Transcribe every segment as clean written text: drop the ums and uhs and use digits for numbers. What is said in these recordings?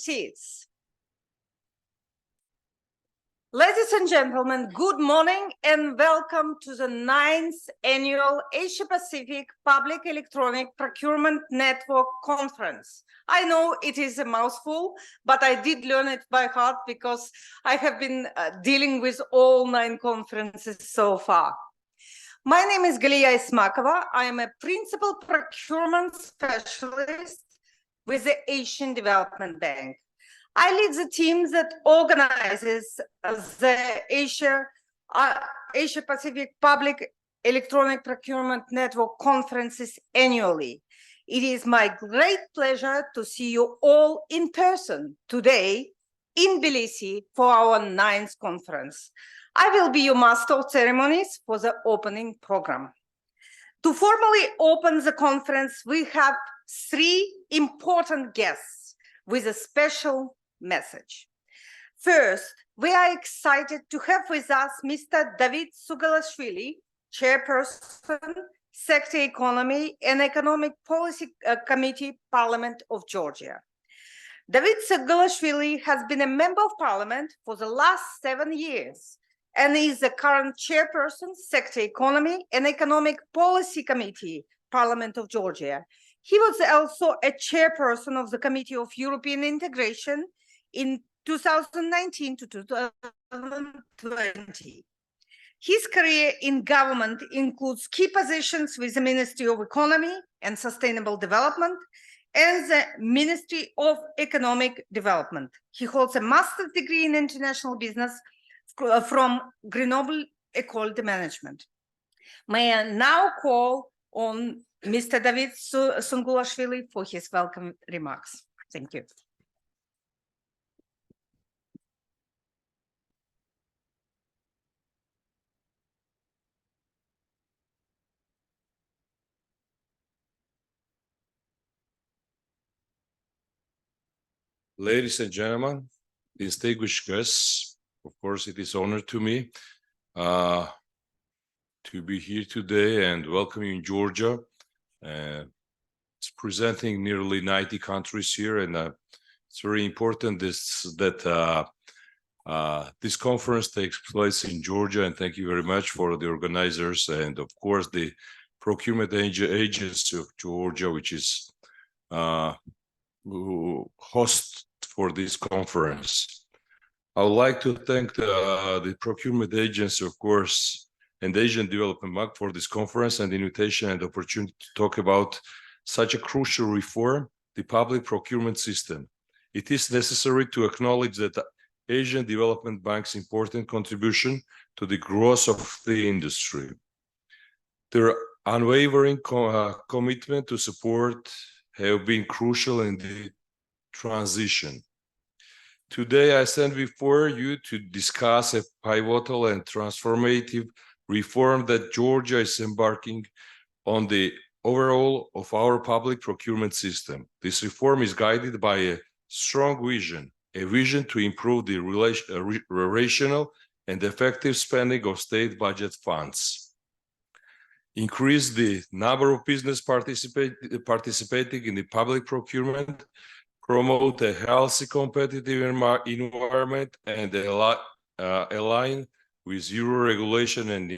seats. Ladies and gentlemen, good morning and welcome to the 9th Annual Asia-Pacific Public Electronic Procurement Network Conference. I know it is a mouthful, but I did learn it by heart because I have been dealing with all 9 conferences so far. My name is Galia Ismakova. I am a Principal Procurement Specialist with the Asian Development Bank. I lead the team that organizes the Asia-Pacific Public Electronic Procurement Network conferences annually. It is my great pleasure to see you all in person today in Tbilisi for our 9th conference. I will be your master of ceremonies for the opening program. To formally open the conference, we have 3 important guests with a special message. First, we are excited to have with us Mr. David Sugalashvili, Chairperson, Sector Economy and Economic Policy Committee, Parliament of Georgia. David Sugalashvili has been a member of Parliament for the last 7 years and is the current Chairperson, Sector Economy and Economic Policy Committee, Parliament of Georgia. He was also a Chairperson of the Committee of European Integration in 2019 to 2020. His career in government includes key positions with the Ministry of Economy and Sustainable Development and the Ministry of Economic Development. He holds a master's degree in international business from Grenoble École de Management. May I now call on Mr. David Sugalashvili for his welcome remarks. Thank you. Ladies and gentlemen, distinguished guests, of course, it is an honor to me to be here today and welcome you in Georgia. It's presenting nearly 90 countries here, and it's very important that this conference takes place in Georgia, and thank you very much for the organizers and, of course, the Procurement Agency of Georgia, which is host for this conference. I would like to thank the Procurement Agency, of course, and the Asian Development Bank for this conference and the invitation and opportunity to talk about such a crucial reform, the public procurement system. It is necessary to acknowledge that the Asian Development Bank's important contribution to the growth of the industry. Their unwavering commitment to support have been crucial in the transition. Today, I stand before you to discuss a pivotal and transformative reform that Georgia is embarking on the overhaul of our public procurement system. This reform is guided by a strong vision, a vision to improve the rational and effective spending of state budget funds, increase the number of business participating in the public procurement, promote a healthy competitive environment, and align with Euro regulation and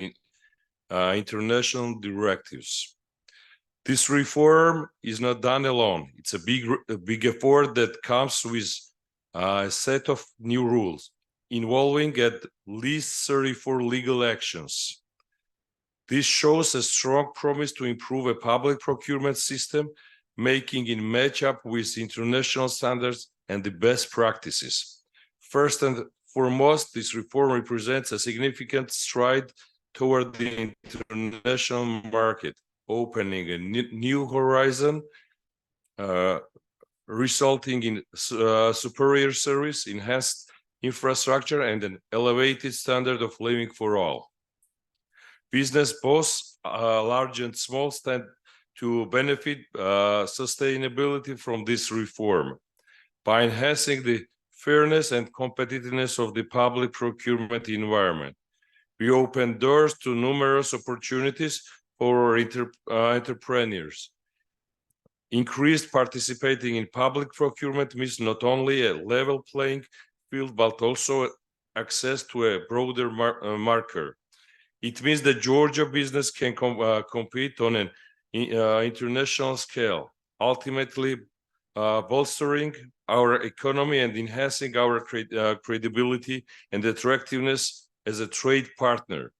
international directives. This reform is not done alone. It's a big effort that comes with a set of new rules involving at least 34 legal actions. This shows a strong promise to improve a public procurement system, making it match up with international standards and the best practices. First and foremost, this reform represents a significant stride toward the international market, opening a new horizon, resulting in superior service, enhanced infrastructure, and an elevated standard of living for all. Business, both large and small, stand to benefit sustainability from this reform by enhancing the fairness and competitiveness of the public procurement environment. We open doors to numerous opportunities for entrepreneurs. Increased participating in public procurement means not only a level playing field, but also access to a broader market. It means that Georgia business can compete on an international scale, ultimately bolstering our economy and enhancing our credibility and attractiveness as a trade partner,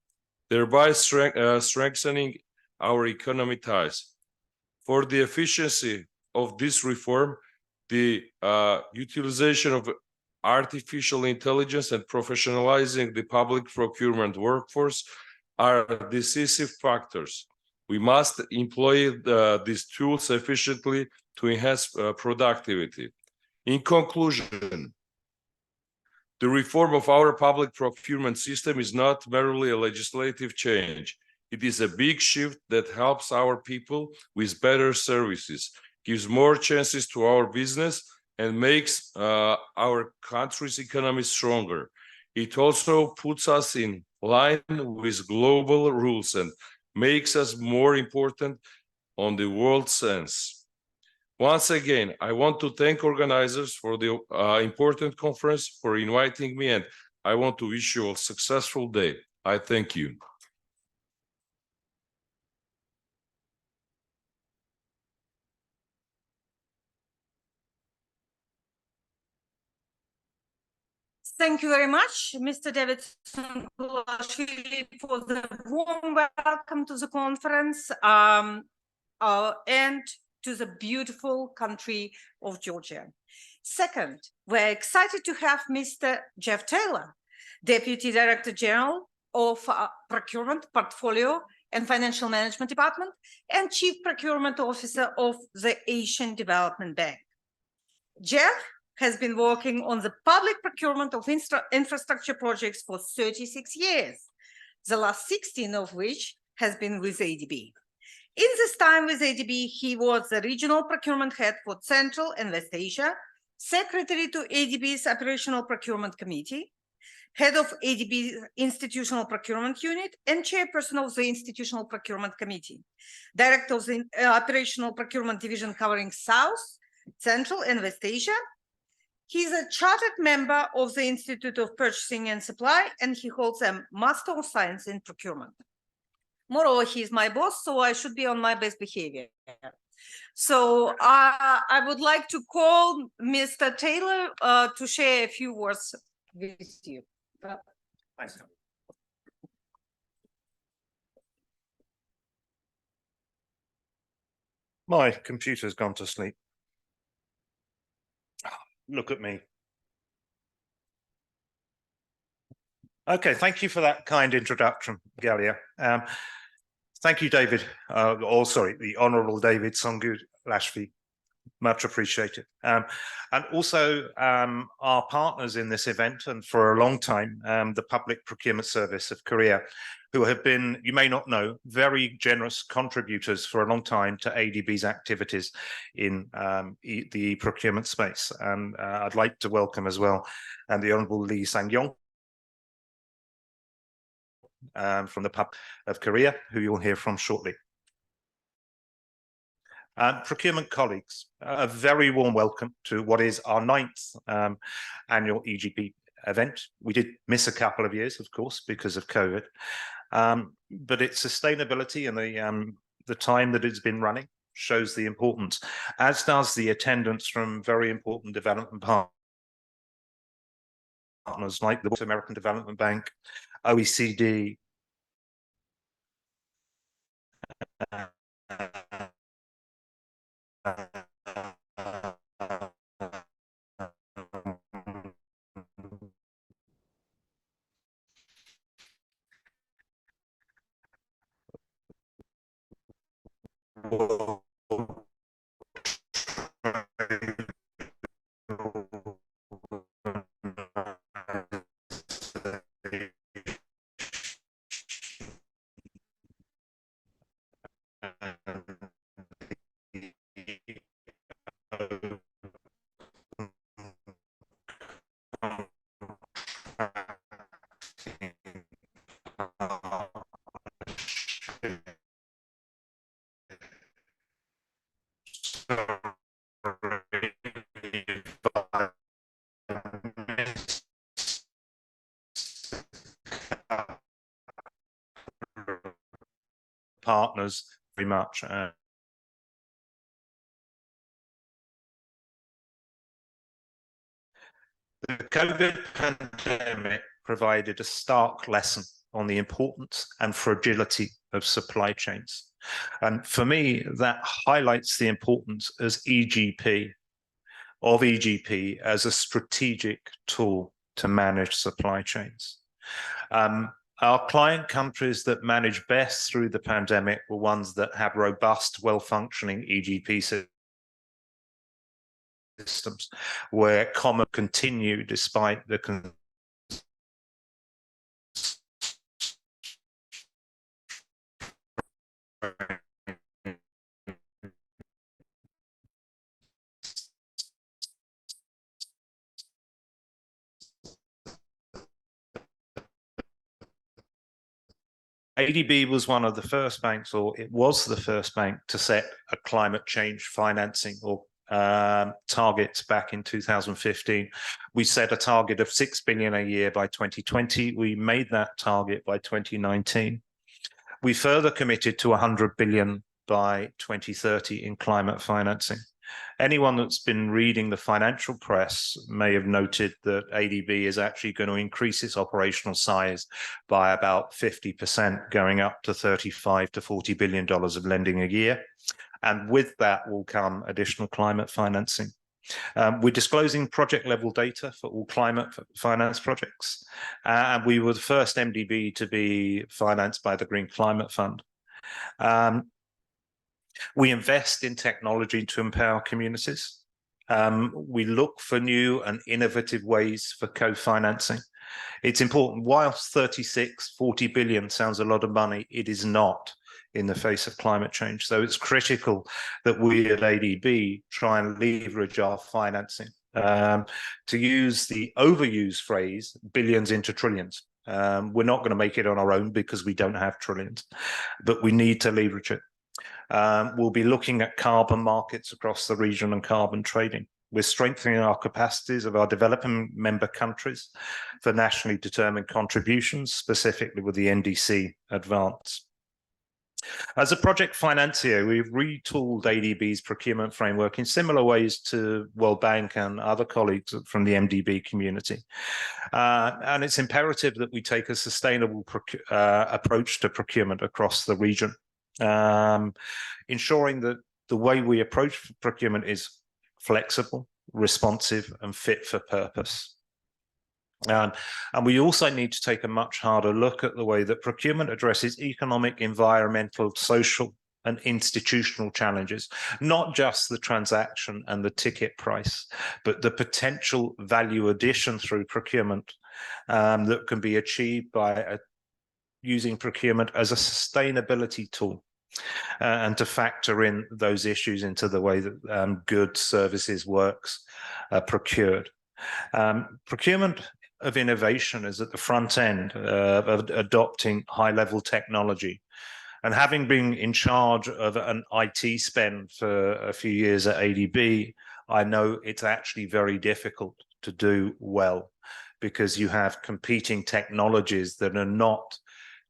thereby strengthening our economic ties. For the efficiency of this reform, the utilization of artificial intelligence and professionalizing the public procurement workforce are decisive factors. We must employ these tools efficiently to enhance productivity. In conclusion, the reform of our public procurement system is not merely a legislative change. It is a big shift that helps our people with better services, gives more chances to our business, and makes our country's economy stronger. It also puts us in line with global rules and makes us more important on the world sense. Once again, I want to thank organizers for the important conference, for inviting me, and I want to wish you a successful day. I thank you. Thank you very much, Mr. Davidson, for the warm welcome to the conference and to the beautiful country of Georgia. Second, we're excited to have Mr. Jeff Taylor, Deputy Director General of Procurement, Portfolio and Financial Management Department and Chief Procurement Officer of the Asian Development Bank. Jeff has been working on the public procurement of infrastructure projects for 36 years, the last 16 of which has been with ADB. In this time with ADB, he was the regional procurement head for Central and West Asia, secretary to ADB's Operational Procurement Committee, head of ADB's Institutional Procurement Unit, and chairperson of the Institutional Procurement Committee, director of the Operational Procurement Division covering South, Central, and West Asia. He's a chartered member of the Institute of Purchasing and Supply, and he holds a Master of Science in Procurement. Moreover, he's my boss, so I should be on my best behavior. So I would like to call Mr. Taylor to share a few words with you. Thanks. My computer's gone to sleep. Look at me. Okay, thank you for that kind introduction, Galia. Thank you, David, the Honourable David Songu-Lashvi. Much appreciated. And also our partners in this event, and for a long time, the Public Procurement Service of Korea, who have been, you may not know, very generous contributors for a long time to ADB's activities in the procurement space. And I'd like to welcome as well the Honourable Lee Sang-yong from the Public of Korea, who you'll hear from shortly. Procurement colleagues, a very warm welcome to what is our 9th annual EGP event. We did miss a couple of years, of course, because of COVID, but its sustainability and the time that it's been running shows the importance, as does the attendance from very important development partners like the American Development Bank, OECD, partners very much. The COVID pandemic provided a stark lesson on the importance and fragility of supply chains. And for me, that highlights the importance of EGP as a strategic tool to manage supply chains. Our client countries that manage best through the pandemic were ones that have robust, well-functioning EGP systems, where commerce continued despite the ADB was one of the first banks, or it was the first bank to set a climate change financing or targets back in 2015. We set a target of 6 billion a year by 2020. We made that target by 2019. We further committed to 100 billion by 2030 in climate financing. Anyone that's been reading the financial press may have noted that ADB is actually going to increase its operational size by about 50%, going up to $35 to $40 billion of lending a year. And with that will come additional climate financing. We're disclosing project level data for all climate finance projects. And we were the first MDB to be financed by the Green Climate Fund. We invest in technology to empower communities. We look for new and innovative ways for co-financing. It's important, whilst 40 billion sounds a lot of money, it is not in the face of climate change. So it's critical that we at ADB try and leverage our financing. To use the overused phrase, billions into trillions. We're not going to make it on our own because we don't have trillions, but we need to leverage it. We'll be looking at carbon markets across the region and carbon trading. We're strengthening our capacities of our developing member countries for nationally determined contributions, specifically with the NDC advance. As a project financier, we've retooled ADB's procurement framework in similar ways to World Bank and other colleagues from the MDB community. And it's imperative that we take a sustainable approach to procurement across the region. Ensuring that the way we approach procurement is flexible, responsive, and fit for purpose. And we also need to take a much harder look at the way that procurement addresses economic, environmental, social, and institutional challenges, not just the transaction and the ticket price, but the potential value addition through procurement that can be achieved by using procurement as a sustainability tool, and to factor in those issues into the way that goods, services, works are procured. Procurement of innovation is at the front end of adopting high-level technology. And having been in charge of an IT spend for a few years at ADB, I know it's actually very difficult to do well because you have competing technologies that are not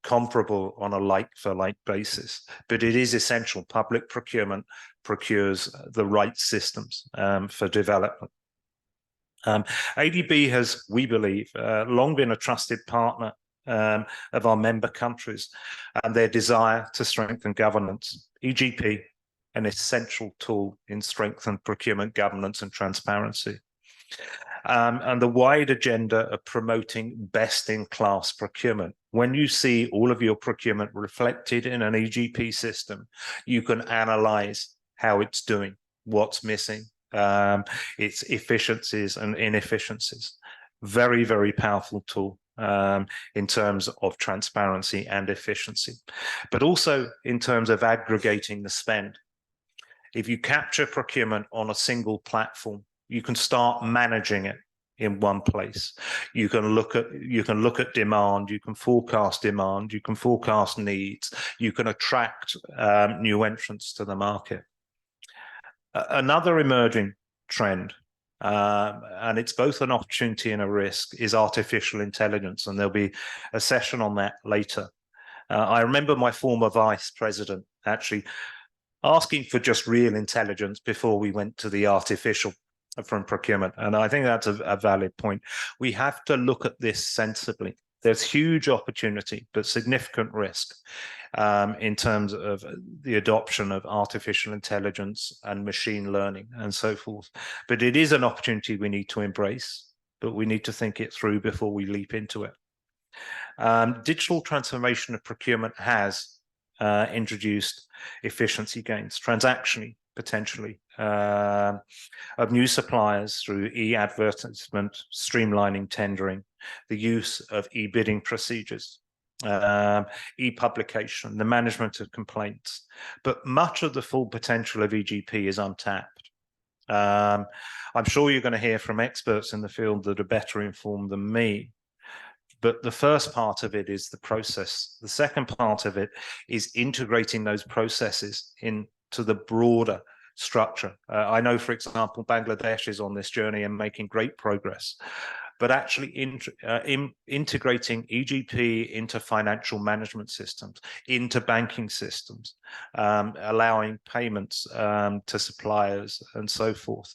comparable on a like-for-like basis. But it is essential. Public procurement procures the right systems for development. ADB has, we believe, long been a trusted partner of our member countries and their desire to strengthen governance. EGP, an essential tool in strengthened procurement governance and transparency. And the wide agenda of promoting best-in-class procurement. When you see all of your procurement reflected in an EGP system, you can analyze how it's doing, what's missing, its efficiencies and inefficiencies. Very, very powerful tool in terms of transparency and efficiency, but also in terms of aggregating the spend. If you capture procurement on a single platform, you can start managing it in one place. You can look at demand, you can forecast demand, you can forecast needs, you can attract new entrants to the market. Another emerging trend, and it's both an opportunity and a risk, is artificial intelligence, and there'll be a session on that later. I remember my former vice president actually asking for just real intelligence before we went to the artificial from procurement. And I think that's a valid point. We have to look at this sensibly. There's huge opportunity, but significant risk in terms of the adoption of artificial intelligence and machine learning and so forth. But it is an opportunity we need to embrace, but we need to think it through before we leap into it. Digital transformation of procurement has introduced efficiency gains, transactionally, potentially, of new suppliers through e-advertisement, streamlining tendering, the use of e-bidding procedures, e-publication, the management of complaints. But much of the full potential of EGP is untapped. I'm sure you're going to hear from experts in the field that are better informed than me. But the first part of it is the process. The second part of it is integrating those processes into the broader structure. I know, for example, Bangladesh is on this journey and making great progress. But actually integrating EGP into financial management systems, into banking systems, allowing payments to suppliers and so forth.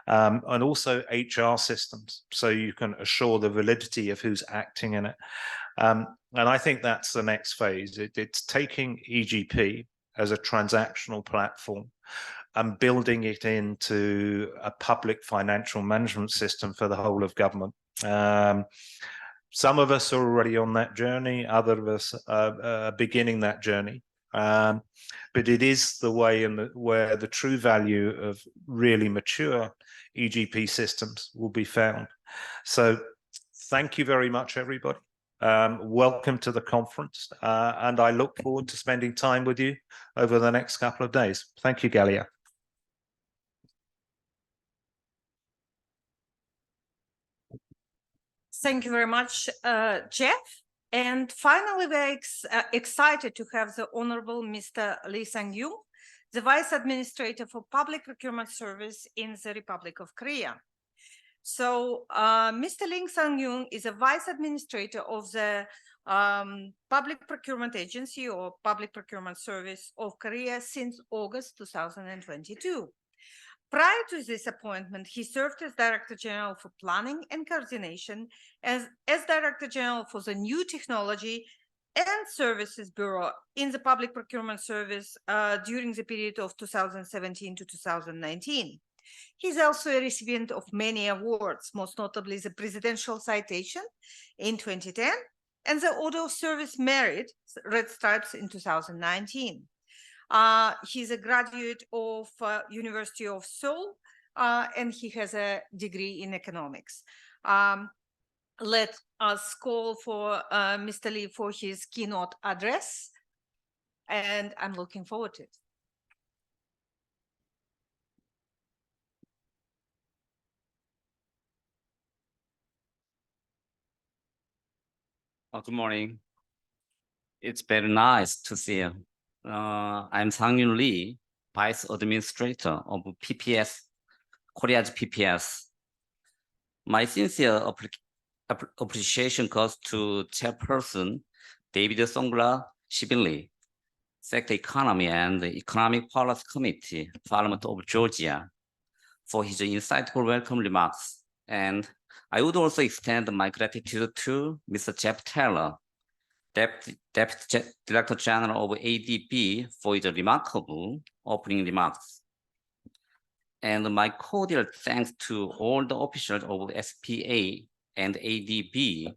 And also HR systems, so you can assure the validity of who's acting in it. And I think that's the next phase. It's taking EGP as a transactional platform and building it into a public financial management system for the whole of government. Some of us are already on that journey, other of us are beginning that journey. But it is the way where the true value of really mature EGP systems will be found. So thank you very much, everybody. Welcome to the conference, and I look forward to spending time with you over the next couple of days. Thank you, Galia. Thank you very much, Jeff. And finally, we're excited to have the Honorable Mr. Lee Sang-yoon, the Vice Administrator for Public Procurement Service in the Republic of Korea. So Mr. Lee Sang-yoon is a Vice Administrator of the Public Procurement Agency or Public Procurement Service of Korea since August 2022. Prior to this appointment, he served as Director General for Planning and Coordination, as Director General for the New Technology and Services Bureau in the Public Procurement Service during the period of 2017 to 2019. He's also a recipient of many awards, most notably the Presidential Citation in 2010 and the Order of Service Merit, Red Stripes, in 2019. He's a graduate of University of Seoul, and he has a degree in economics. Let us call for Mr. Lee for his keynote address, and I'm looking forward to it. Good morning. It's very nice to see you. I'm Sang-yoon Lee, Vice Administrator of PPS, Korea's PPS. My sincere appreciation goes to Chairperson David Songla Shibin, Secretary Economy and Economic Policy Committee, Parliament of Georgia, for his insightful welcome remarks. And I would also extend my gratitude to Mr. Jeff Taylor, Deputy Director General of ADB, for his remarkable opening remarks. And my cordial thanks to all the officials of SPA and ADB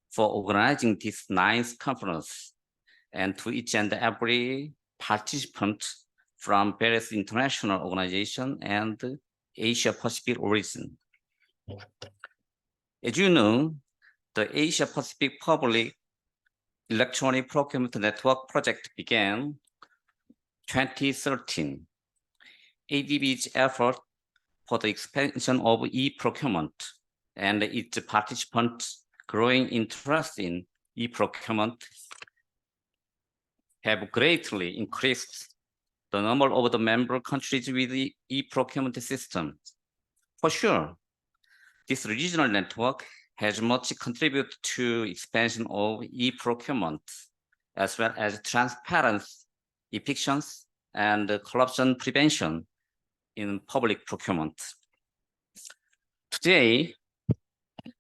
for organizing this nice conference, and to each and every participant from various international organizations and Asia Pacific origin. As you know, the Asia Pacific Public Electronic Procurement Network project began 2013. ADB's effort for the expansion of e-procurement and its participants' growing interest in e-procurement have greatly increased the number of the member countries with the e-procurement system. For sure, this regional network has much contributed to expansion of e-procurement as well as transparent evictions and corruption prevention in public procurement. Today,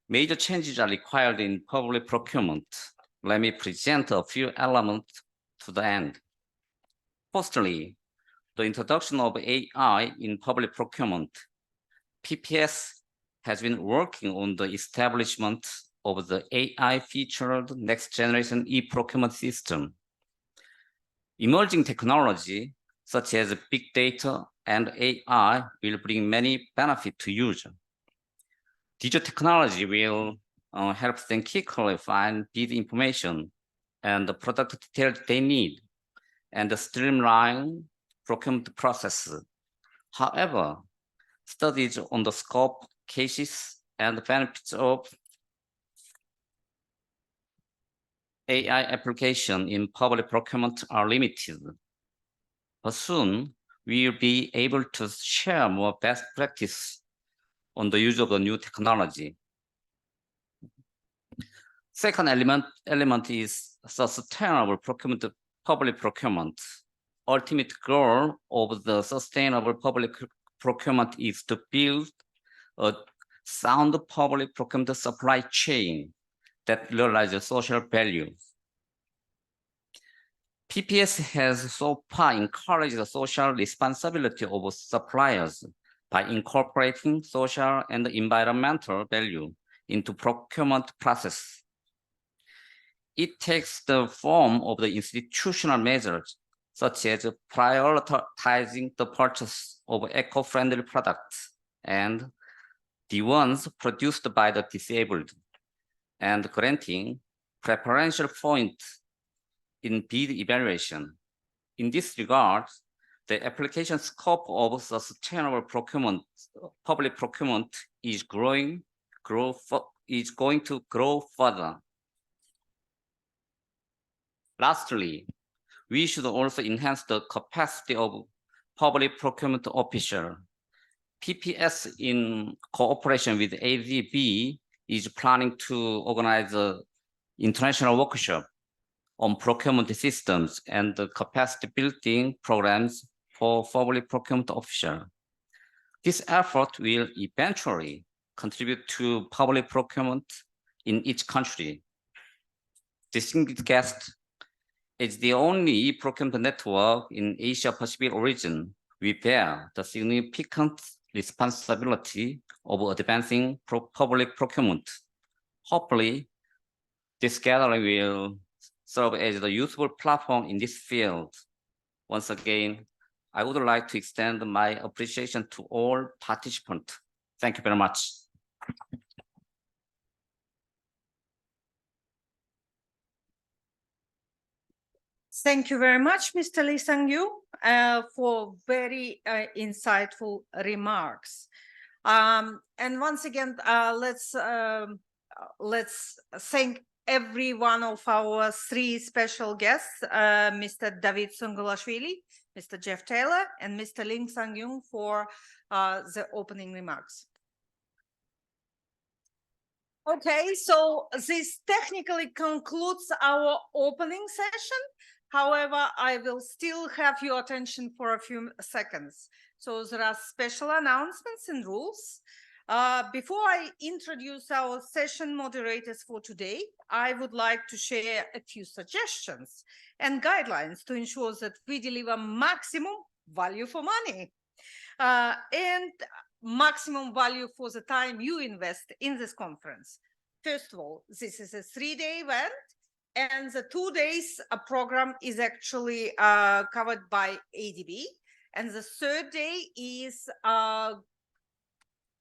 major changes are required in public procurement. Let me present a few elements to the end. Firstly, the introduction of AI in public procurement. PPS has been working on the establishment of the AI-featured next-generation e-procurement system. Emerging technology, such as big data and AI, will bring many benefits to users. Digital technology will help them quickly find bid information and the product details they need, and streamline procurement process. However, studies on the scope, cases, and benefits of AI application in public procurement are limited. But soon, we will be able to share more best practice on the use of the new technology. Second element is sustainable procurement, public procurement. Ultimate goal of the sustainable public procurement is to build a sound public procurement supply chain that realizes social value. PPS has so far encouraged the social responsibility of suppliers by incorporating social and environmental value into procurement process. It takes the form of the institutional measures, such as prioritizing the purchase of eco-friendly products and the ones produced by the disabled, and granting preferential points in bid evaluation. In this regard, the application scope of sustainable procurement, public procurement, is going to grow further. Lastly, we should also enhance the capacity of public procurement officials. PPS, in cooperation with APPeN, is planning to organize an international workshop on procurement systems and the capacity building programs for public procurement officials. This effort will eventually contribute to public procurement in each country. Distinguished guest, as the only procurement network in Asia Pacific region, we bear the significant responsibility of advancing public procurement. Hopefully, this gathering will serve as a useful platform in this field. Once again, I would like to extend my appreciation to all participants. Thank you very much. Thank you very much, Mr. Lee Sang-yu, for very insightful remarks. And once again, let's thank every one of our three special guests, Mr. David Sungulashvili, Mr. Jeff Taylor, and Mr. Lee Sang-yu for the opening remarks. Okay, so this technically concludes our opening session. However, I will still have your attention for a few seconds. So there are special announcements and rules. Before I introduce our session moderators for today, I would like to share a few suggestions and guidelines to ensure that we deliver maximum value for money and maximum value for the time you invest in this conference. First of all, this is a 3-day event, and the 2 days program is actually covered by ADB, and the third day is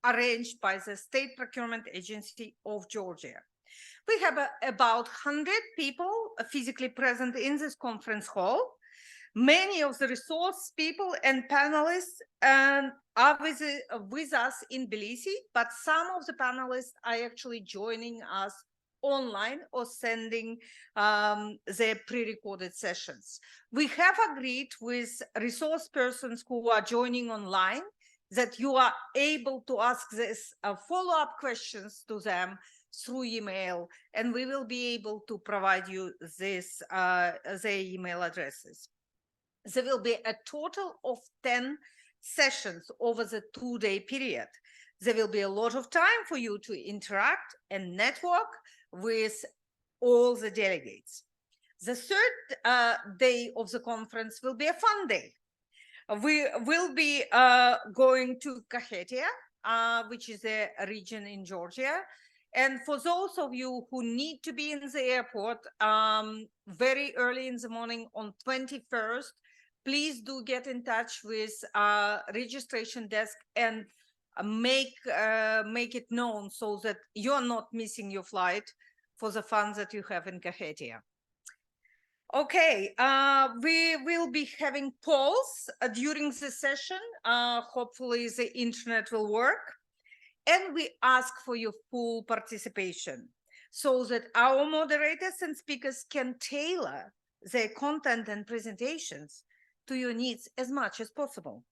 arranged by the State Procurement Agency of Georgia. We have about 100 people physically present in this conference hall. Many of the resource people and panelists are with us in Tbilisi, but some of the panelists are actually joining us online or sending their pre-recorded sessions. We have agreed with resource persons who are joining online that you are able to ask this follow-up questions to them through email, and we will be able to provide you this their email addresses. There will be a total of 10 sessions over the 2-day period. There will be a lot of time for you to interact and network with all the delegates. The third day of the conference will be a fun day. We will be going to Kakheta, which is a region in Georgia. And for those of you who need to be in the airport very early in the morning on 21st, please do get in touch with registration desk and make it known so that you're not missing your flight for the fun that you have in Kakheta. Okay, we will be having polls during the session. Hopefully the internet will work. And we ask for your full participation so that our moderators and speakers can tailor their content and presentations to your needs as much as possible.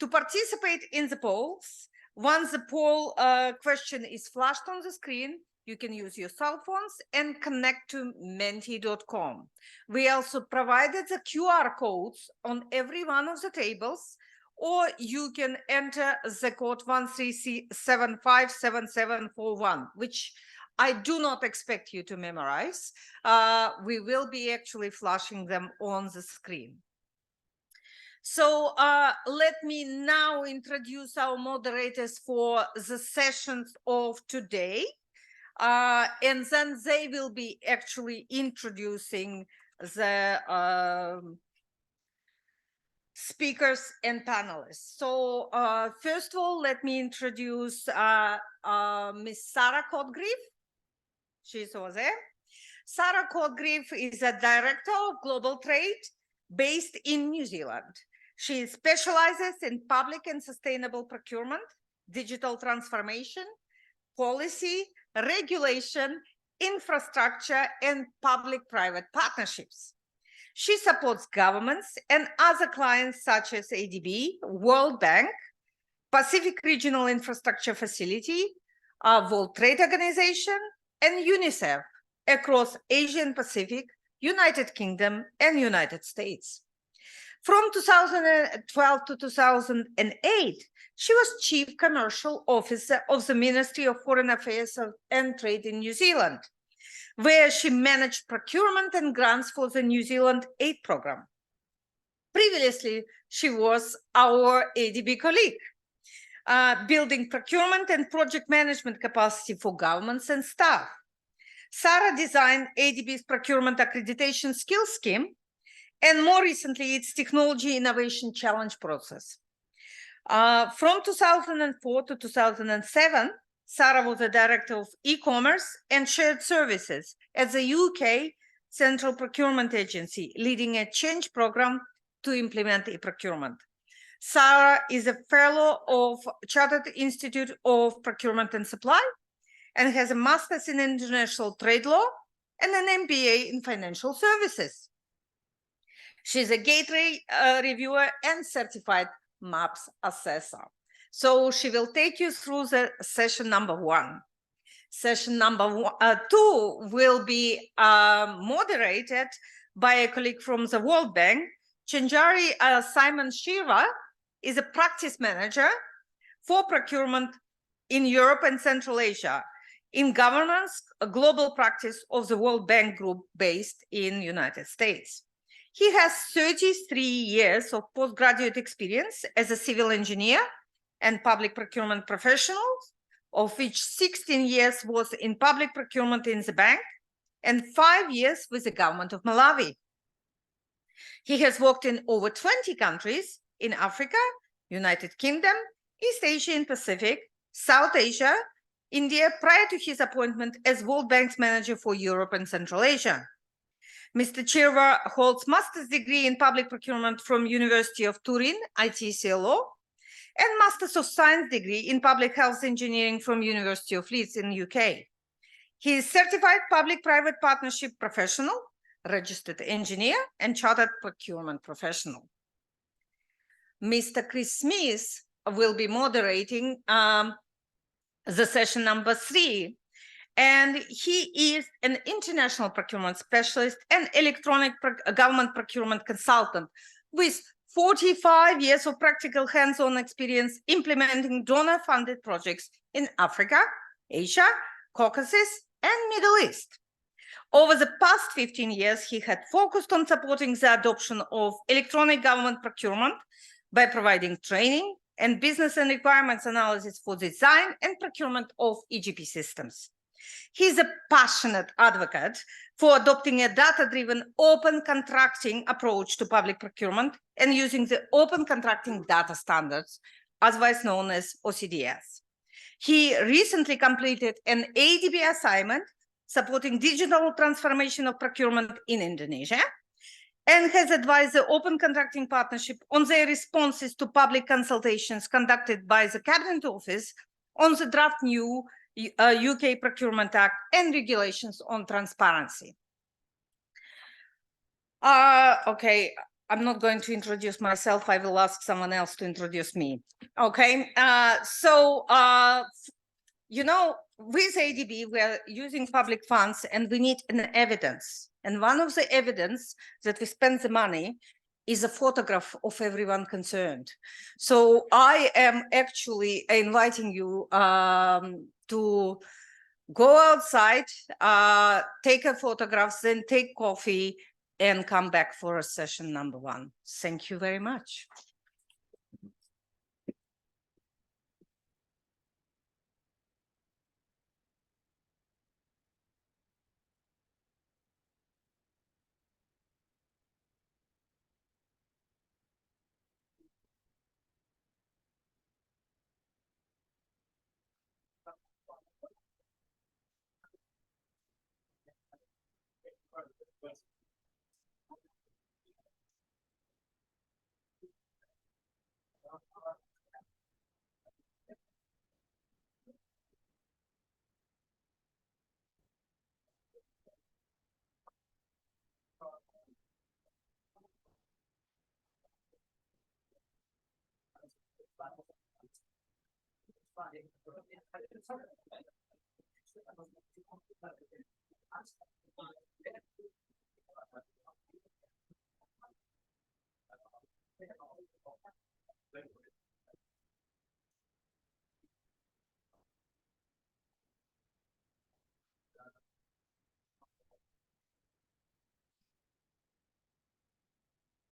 To participate in the polls, once the poll question is flashed on the screen, you can use your cell phones and connect to menti.com. We also provided the QR codes on every one of the tables, or you can enter the code 133757741, which I do not expect you to memorize. We will be actually flashing them on the screen. So let me now introduce our moderators for the sessions of today. And then they will be actually introducing the speakers and panelists. So first of all, let me introduce Ms. Sarah Codgreave. She's over there. Sarah Codgreave is a director of global trade based in New Zealand. She specializes in public and sustainable procurement, digital transformation, policy, regulation, infrastructure, and public-private partnerships. She supports governments and other clients such as ADB, World Bank, Pacific Regional Infrastructure Facility, World Trade Organization, and UNICEF across Asia and Pacific, United Kingdom, and United States. From 2012 to 2008, she was Chief Commercial Officer of the Ministry of Foreign Affairs and Trade in New Zealand, where she managed procurement and grants for the New Zealand Aid Program. Previously, she was our ADB colleague, building procurement and project management capacity for governments and staff. Sarah designed ADB's procurement accreditation skills scheme, and more recently, its technology innovation challenge process. From 2004 to 2007, Sarah was the director of e-commerce and shared services at the UK Central Procurement Agency, leading a change program to implement e-procurement. Sarah is a fellow of Chartered Institute of Procurement and Supply and has a master's in international trade law and an MBA in financial services. She's a gateway reviewer and certified MAPS assessor. So she will take you through the session number 1. Session number 2 will be moderated by a colleague from the World Bank. Chenjari Simon Shiva is a practice manager for procurement in Europe and Central Asia in governance, a global practice of the World Bank Group based in United States. He has 33 years of postgraduate experience as a civil engineer and public procurement professional, of which 16 years was in public procurement in the bank and 5 years with the government of Malawi. He has worked in over 20 countries in Africa, United Kingdom, East Asia and Pacific, South Asia, India, prior to his appointment as World Bank's manager for Europe and Central Asia. Mr. Chirva holds master's degree in public procurement from University of Turin, ITCLO, and Masters of Science degree in public health engineering from University of Leeds in UK. He is certified public-private partnership professional, registered engineer, and chartered procurement professional. Mr. Chris Smith will be moderating the session number 3, And he is an international procurement specialist and electronic government procurement consultant with 45 years of practical hands-on experience implementing donor-funded projects in Africa, Asia, Caucasus, and Middle East. Over the past 15 years, he had focused on supporting the adoption of electronic government procurement by providing training and business and requirements analysis for design and procurement of EGP systems. He's a passionate advocate for adopting a data-driven open contracting approach to public procurement and using the open contracting data standards, otherwise known as OCDS. He recently completed an ADB assignment supporting digital transformation of procurement in Indonesia, and has advised the Open Contracting Partnership on their responses to public consultations conducted by the Cabinet Office on the draft new UK Procurement Act and regulations on transparency. Okay, I'm not going to introduce myself. I will ask someone else to introduce me. Okay, you know, with ADB, we're using public funds and we need an evidence. And one of the evidence that we spend the money is a photograph of everyone concerned. So I am actually inviting you to go outside, take a photograph, then take coffee and come back for a session number 1. Thank you very much.